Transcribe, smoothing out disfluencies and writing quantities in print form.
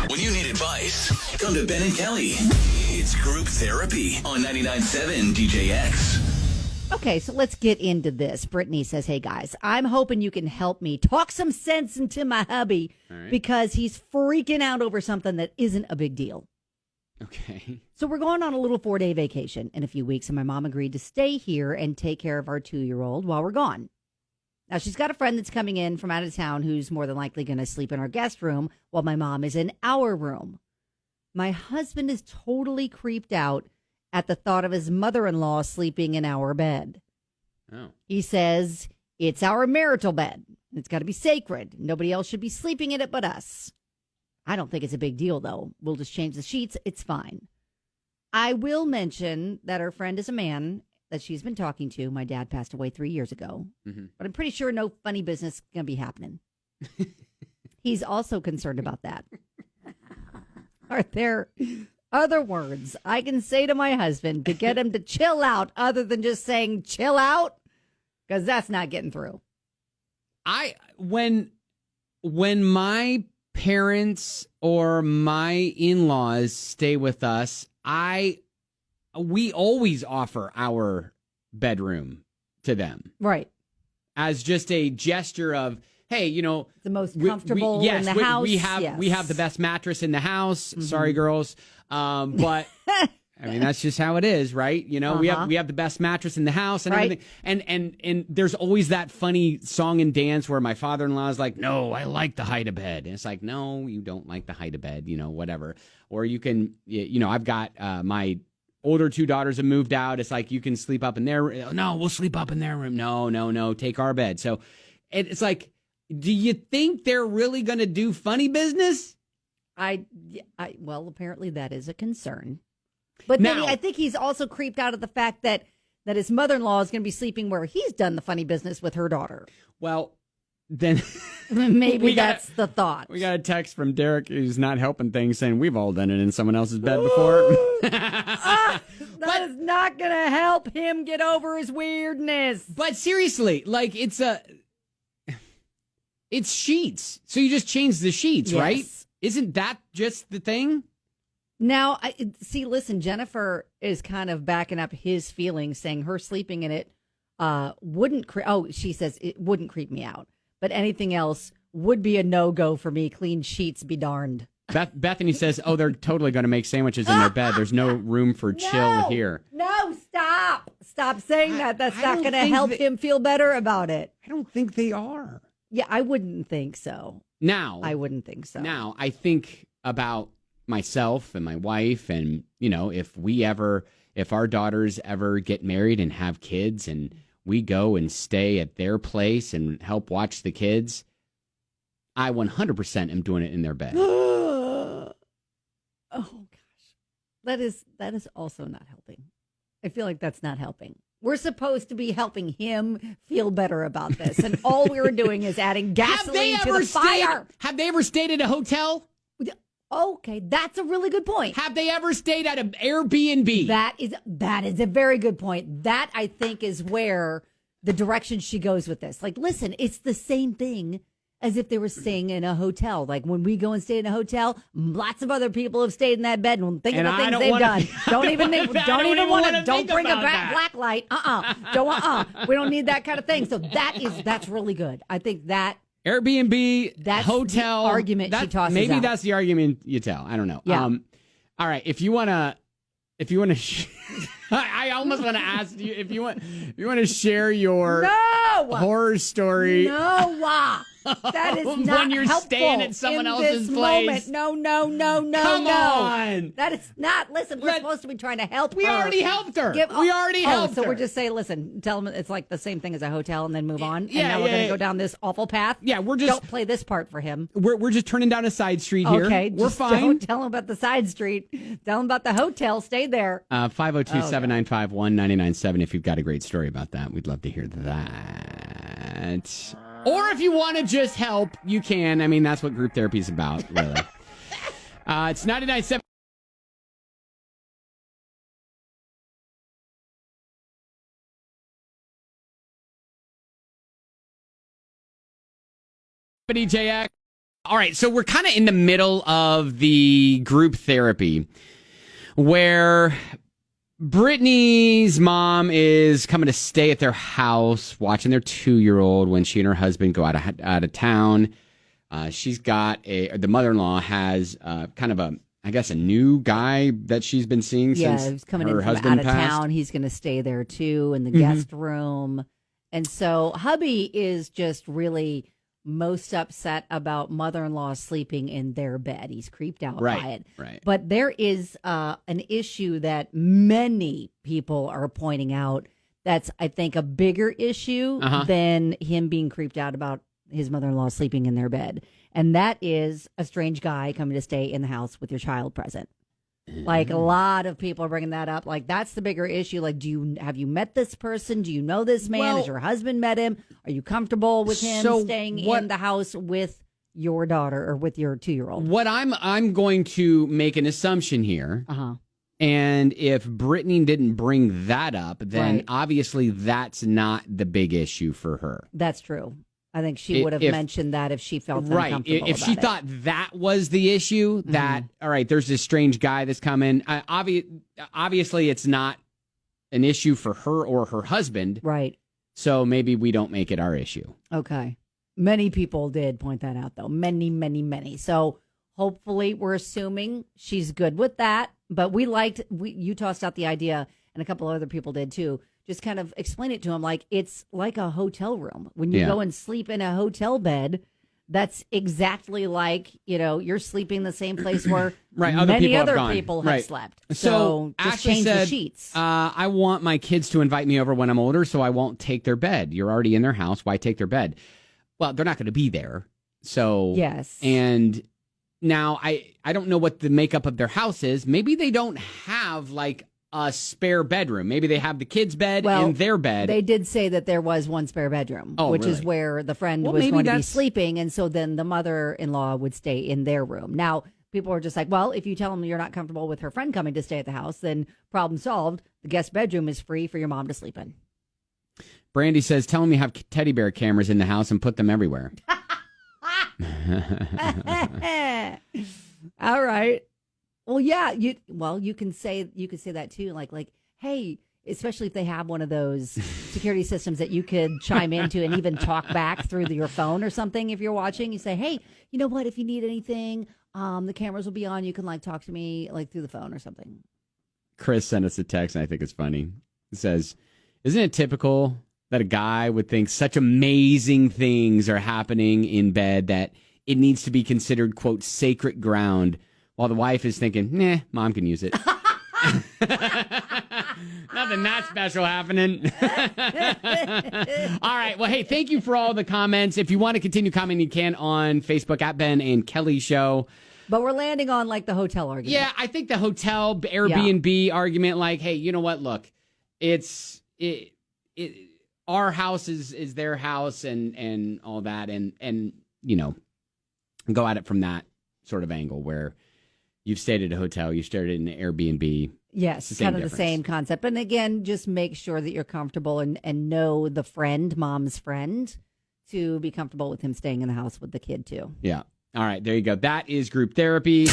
When you need advice, come to Ben and Kelly. It's group therapy on 99.7 DJX. Okay, so let's get into this. Brittany says, hey, guys, I'm hoping you can help me talk some sense into my hubby because he's freaking out over something that isn't a big deal. Okay. So we're going on a little 4-day vacation in a few weeks, and my mom agreed to stay here and take care of our 2-year-old while we're gone. Now, she's got a friend that's coming in from out of town who's more than likely going to sleep in our guest room while my mom is in our room. My husband is totally creeped out at the thought of his mother-in-law sleeping in our bed. Oh. He says it's our marital bed. It's got to be sacred. Nobody else should be sleeping in it but us. I don't think it's a big deal, though. We'll just change the sheets. It's fine. I will mention that our friend is a man that she's been talking to. My dad passed away 3 years ago, but I'm pretty sure no funny business is going to be happening. He's also concerned about that. Are there other words I can say to my husband to get him to chill out other than just saying chill out? Because that's not getting through. When my parents or my in-laws stay with us, we always offer our bedroom to them. Right. As just a gesture of, hey, the most comfortable in the house. We have the best mattress in the house. Mm-hmm. Sorry, girls. But I mean, that's just how it is, right? We have the best mattress in the house and everything. And there's always that funny song and dance where my father-in-law is like, no, I like the height of bed. And it's like, no, you don't like the height of bed, whatever. Or you can, I've got my older 2 daughters have moved out. It's like, you can sleep up in their room. No, we'll sleep up in their room. No, take our bed. So it's like, do you think they're really going to do funny business? Well, apparently that is a concern. But then I think he's also creeped out at the fact that his mother-in-law is going to be sleeping where he's done the funny business with her daughter. Well, then maybe that's the thought. We got a text from Derek who's not helping things saying we've all done it in someone else's bed before. That is not going to help him get over his weirdness. But seriously, like it's sheets. So you just change the sheets, yes. Right? Isn't that just the thing? Now, listen, Jennifer is kind of backing up his feelings, saying her sleeping in it she says it wouldn't creep me out. But anything else would be a no-go for me. Clean sheets be darned. Bethany says, they're totally going to make sandwiches in their bed. There's no room for chill here. No, stop. Stop saying that. That's not going to help him feel better about it. I don't think they are. Yeah, I wouldn't think so. I wouldn't think so. Now, I think about myself and my wife and, if our daughters ever get married and have kids and we go and stay at their place and help watch the kids, I 100% am doing it in their bed. Oh, gosh. That is also not helping. I feel like that's not helping. We're supposed to be helping him feel better about this. And all we were doing is adding gasoline to the fire. Have they ever stayed at a hotel? Okay, that's a really good point. Have they ever stayed at an Airbnb? That is a very good point. That, I think, is where the direction she goes with this. Like, listen, it's the same thing as if they were staying in a hotel. Like, when we go and stay in a hotel, lots of other people have stayed in that bed and think of the things they've done. Don't even bring a black light. We don't need that kind of thing. So that's really good. I think that Airbnb, that's hotel the argument she tosses maybe out. That's the argument you tell. I don't know. Yeah. All right. If you want to, I almost want to ask you if you want to share your horror story. No. That is not when you're helpful staying at someone else's place. Moment. No. Come on. That is not. Listen, we're supposed to be trying to help her. We already helped her. So we're just saying, listen, tell them it's like the same thing as a hotel and then move on. And now we're going to go down this awful path. Yeah, don't play this part for him. We're just turning down a side street here. Okay, we're fine. Don't tell him about the side street. Tell him about the hotel. Stay there. 502-795-1997. If you've got a great story about that, we'd love to hear that. Or if you want to just help, you can. I mean, that's what group therapy is about, really. It's 99.7. DJX. All right, so we're kind of in the middle of the group therapy where Brittany's mom is coming to stay at their house, watching their 2-year-old when she and her husband go out of town. She's got the mother-in-law has kind of a new guy that she's been seeing since he's coming her in from husband out of passed. town. He's going to stay there too in the guest room. And so hubby is just really most upset about mother-in-law sleeping in their bed. He's creeped out by it. Right. But there is an issue that many people are pointing out that's, I think, a bigger issue than him being creeped out about his mother-in-law sleeping in their bed. And that is a strange guy coming to stay in the house with your child present. Like, a lot of people are bringing that up. Like, that's the bigger issue. Like, have you met this person? Do you know this man? Has your husband met him? Are you comfortable with him staying in the house with your daughter or with your 2-year-old? What I'm going to make an assumption here. And if Brittany didn't bring that up, then obviously that's not the big issue for her. That's true. I think she would have mentioned that if she felt uncomfortable. If she thought that was the issue, that, all right, there's this strange guy that's coming. Obviously, it's not an issue for her or her husband. Right. So maybe we don't make it our issue. Okay. Many people did point that out, though. Many, many, many. So hopefully we're assuming she's good with that. But you tossed out the idea, and a couple other people did too. Just kind of explain it to him like it's like a hotel room. When you go and sleep in a hotel bed, that's exactly like, you're sleeping in the same place where many other people have slept. So just Ashley change the sheets. I want my kids to invite me over when I'm older, so I won't take their bed. You're already in their house. Why take their bed? Well, they're not going to be there. So yes. And now I don't know what the makeup of their house is. Maybe they don't have like a spare bedroom. Maybe they have the kids' bed in their bed. They did say that there was one spare bedroom, which is where the friend was going to be sleeping. And so then the mother-in-law would stay in their room. Now, people are just like, well, if you tell them you're not comfortable with her friend coming to stay at the house, then problem solved. The guest bedroom is free for your mom to sleep in. Brandy says, tell them you have teddy bear cameras in the house and put them everywhere. All right. Well, yeah, you can say that too, like, hey, especially if they have one of those security systems that you could chime into and even talk back through your phone or something. If you're watching, you say, hey, you know what? If you need anything, the cameras will be on. You can talk to me through the phone or something. Chris sent us a text, and I think it's funny. It says, isn't it typical that a guy would think such amazing things are happening in bed that it needs to be considered, quote, sacred ground, while the wife is thinking, nah, mom can use it. Nothing that special happening. All right. Well, hey, thank you for all the comments. If you want to continue commenting, you can on Facebook at Ben and Kelly Show. But we're landing on the hotel argument. Yeah, I think the hotel Airbnb argument, hey, you know what? Look, our house is their house and all that. And go at it from that sort of angle where you've stayed at a hotel, you stayed at an Airbnb. Yes, kind of the same concept. And again, just make sure that you're comfortable and know the friend, mom's friend, to be comfortable with him staying in the house with the kid too. Yeah. All right, there you go. That is group therapy.